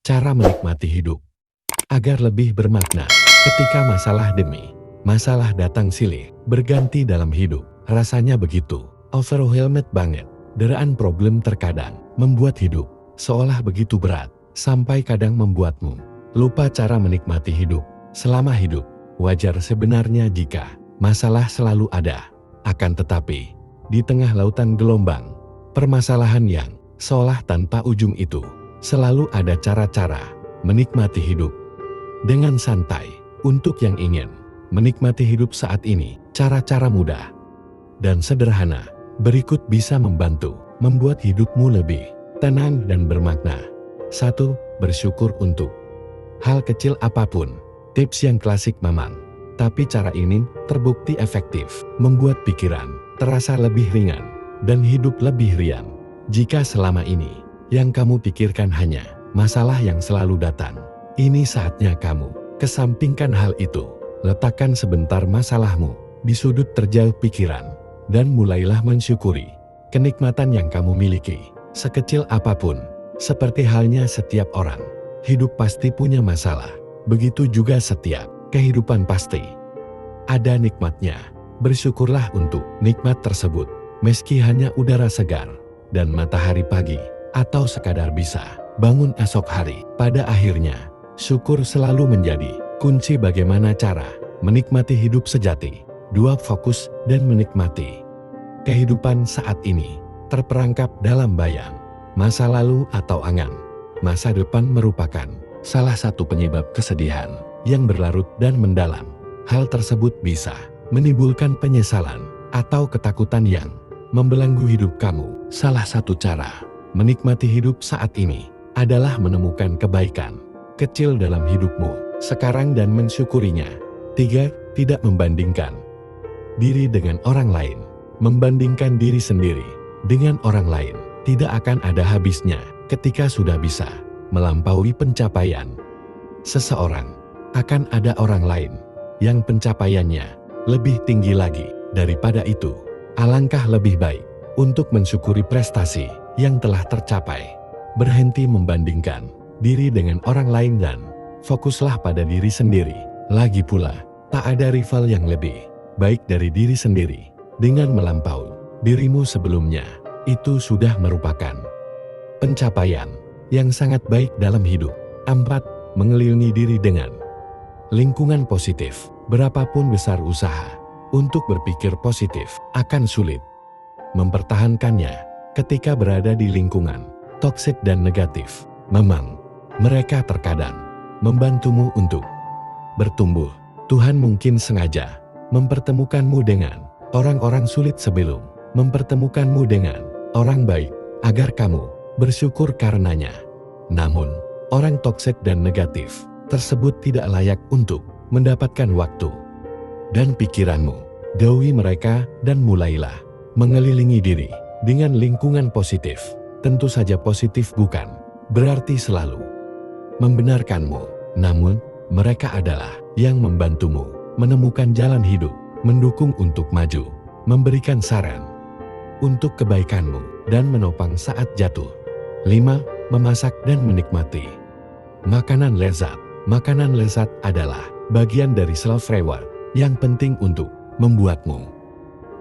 Cara menikmati hidup agar lebih bermakna. Ketika masalah demi masalah datang silih berganti dalam hidup, rasanya begitu overwhelmed banget. Deraan problem terkadang membuat hidup seolah begitu berat, sampai kadang membuatmu lupa cara menikmati hidup. Selama hidup, wajar sebenarnya jika masalah selalu ada. Akan tetapi, di tengah lautan gelombang permasalahan yang seolah tanpa ujung itu, selalu ada cara-cara menikmati hidup dengan santai. Untuk yang ingin menikmati hidup saat ini, cara-cara mudah dan sederhana berikut bisa membantu membuat hidupmu lebih tenang dan bermakna. 1. Bersyukur untuk hal kecil apapun. Tips yang klasik memang, tapi cara ini terbukti efektif, membuat pikiran terasa lebih ringan dan hidup lebih riang. Jika selama ini yang kamu pikirkan hanya masalah yang selalu datang, ini saatnya kamu kesampingkan hal itu. Letakkan sebentar masalahmu di sudut terjauh pikiran dan mulailah mensyukuri kenikmatan yang kamu miliki. Sekecil apapun, seperti halnya setiap orang, hidup pasti punya masalah. Begitu juga setiap kehidupan pasti ada nikmatnya. Bersyukurlah untuk nikmat tersebut, meski hanya udara segar dan matahari pagi, atau sekadar bisa bangun esok hari. Pada akhirnya, syukur selalu menjadi kunci bagaimana cara menikmati hidup sejati. 2. Fokus dan menikmati kehidupan saat ini. Terperangkap dalam bayang masa lalu atau angan masa depan merupakan salah satu penyebab kesedihan yang berlarut dan mendalam. Hal tersebut bisa menimbulkan penyesalan atau ketakutan yang membelenggu hidup kamu. Salah satu cara menikmati hidup saat ini adalah menemukan kebaikan kecil dalam hidupmu sekarang dan mensyukurinya. 3. Tidak membandingkan diri dengan orang lain. Membandingkan diri sendiri dengan orang lain tidak akan ada habisnya. Ketika sudah bisa melampaui pencapaian seseorang, akan ada orang lain yang pencapaiannya lebih tinggi lagi daripada itu. Alangkah lebih baik untuk mensyukuri prestasi yang telah tercapai. Berhenti membandingkan diri dengan orang lain dan fokuslah pada diri sendiri. Lagi pula, tak ada rival yang lebih baik dari diri sendiri. Dengan melampaui dirimu sebelumnya, itu sudah merupakan pencapaian yang sangat baik dalam hidup. 4. Mengelilingi diri dengan lingkungan positif. Berapapun besar usaha untuk berpikir positif, akan sulit mempertahankannya ketika berada di lingkungan toksik dan negatif. Memang, mereka terkadang membantumu untuk bertumbuh. Tuhan mungkin sengaja mempertemukanmu dengan orang-orang sulit sebelum mempertemukanmu dengan orang baik, agar kamu bersyukur karenanya. Namun, orang toksik dan negatif tersebut tidak layak untuk mendapatkan waktu dan pikiranmu. Jauhi mereka dan mulailah mengelilingi diri dengan lingkungan positif. Tentu saja positif bukan berarti selalu membenarkanmu, namun mereka adalah yang membantumu menemukan jalan hidup, mendukung untuk maju, memberikan saran untuk kebaikanmu, dan menopang saat jatuh. 5. Memasak dan menikmati makanan lezat. Makanan lezat adalah bagian dari self-reward yang penting untuk membuatmu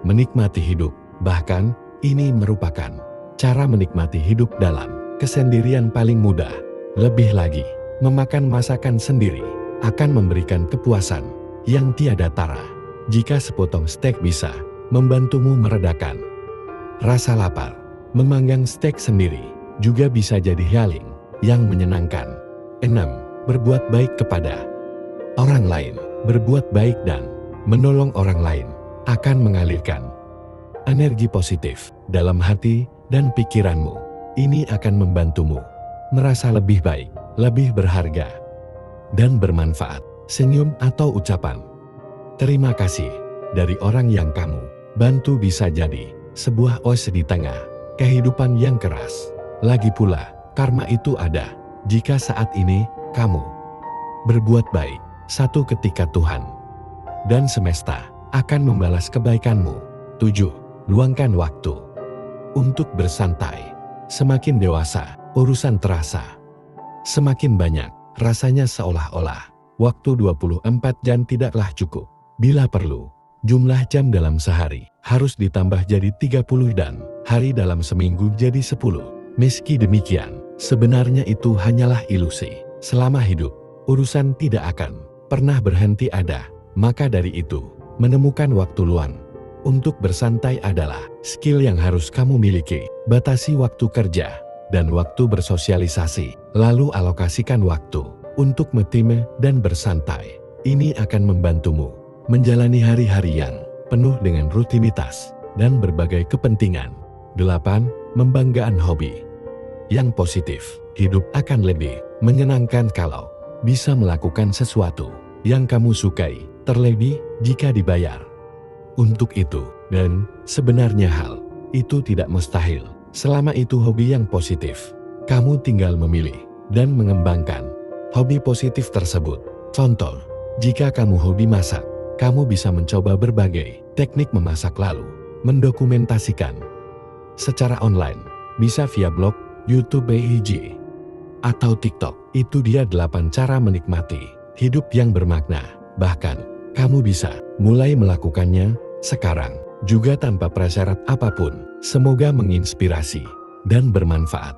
menikmati hidup. Bahkan, ini merupakan cara menikmati hidup dalam kesendirian paling mudah. Lebih lagi, memakan masakan sendiri akan memberikan kepuasan yang tiada tara. Jika sepotong steak bisa membantumu meredakan rasa lapar, memanggang steak sendiri juga bisa jadi healing yang menyenangkan. 6. Berbuat baik kepada orang lain. Berbuat baik dan menolong orang lain akan mengalirkan energi positif dalam hati dan pikiranmu. Ini akan membantumu merasa lebih baik, lebih berharga, dan bermanfaat. Senyum atau ucapan terima kasih dari orang yang kamu bantu bisa jadi sebuah oase di tengah kehidupan yang keras. Lagi pula, karma itu ada jika saat ini kamu berbuat baik. Satu ketika Tuhan dan semesta akan membalas kebaikanmu. 7. Luangkan waktu untuk bersantai. Semakin dewasa, urusan terasa Semakin banyak, rasanya seolah-olah waktu 24 jam tidaklah cukup. Bila perlu, jumlah jam dalam sehari harus ditambah jadi 30 dan hari dalam seminggu jadi 10. Meski demikian, sebenarnya itu hanyalah ilusi. Selama hidup, urusan tidak akan pernah berhenti ada. Maka dari itu, menemukan waktu luang untuk bersantai adalah skill yang harus kamu miliki. Batasi waktu kerja dan waktu bersosialisasi, lalu alokasikan waktu untuk me-time dan bersantai. Ini akan membantumu menjalani hari-hari yang penuh dengan rutinitas dan berbagai kepentingan. 8. Membanggaan hobi yang positif. Hidup akan lebih menyenangkan kalau bisa melakukan sesuatu yang kamu sukai, terlebih jika dibayar untuk itu. Dan sebenarnya hal itu tidak mustahil. Selama itu hobi yang positif, kamu tinggal memilih dan mengembangkan hobi positif tersebut. Contoh, jika kamu hobi masak, kamu bisa mencoba berbagai teknik memasak lalu mendokumentasikan secara online. Bisa via blog, YouTube, IG, atau TikTok. Itu dia 8 cara menikmati hidup yang bermakna. Bahkan, kamu bisa mulai melakukannya sekarang juga tanpa prasyarat apapun. Semoga menginspirasi dan bermanfaat.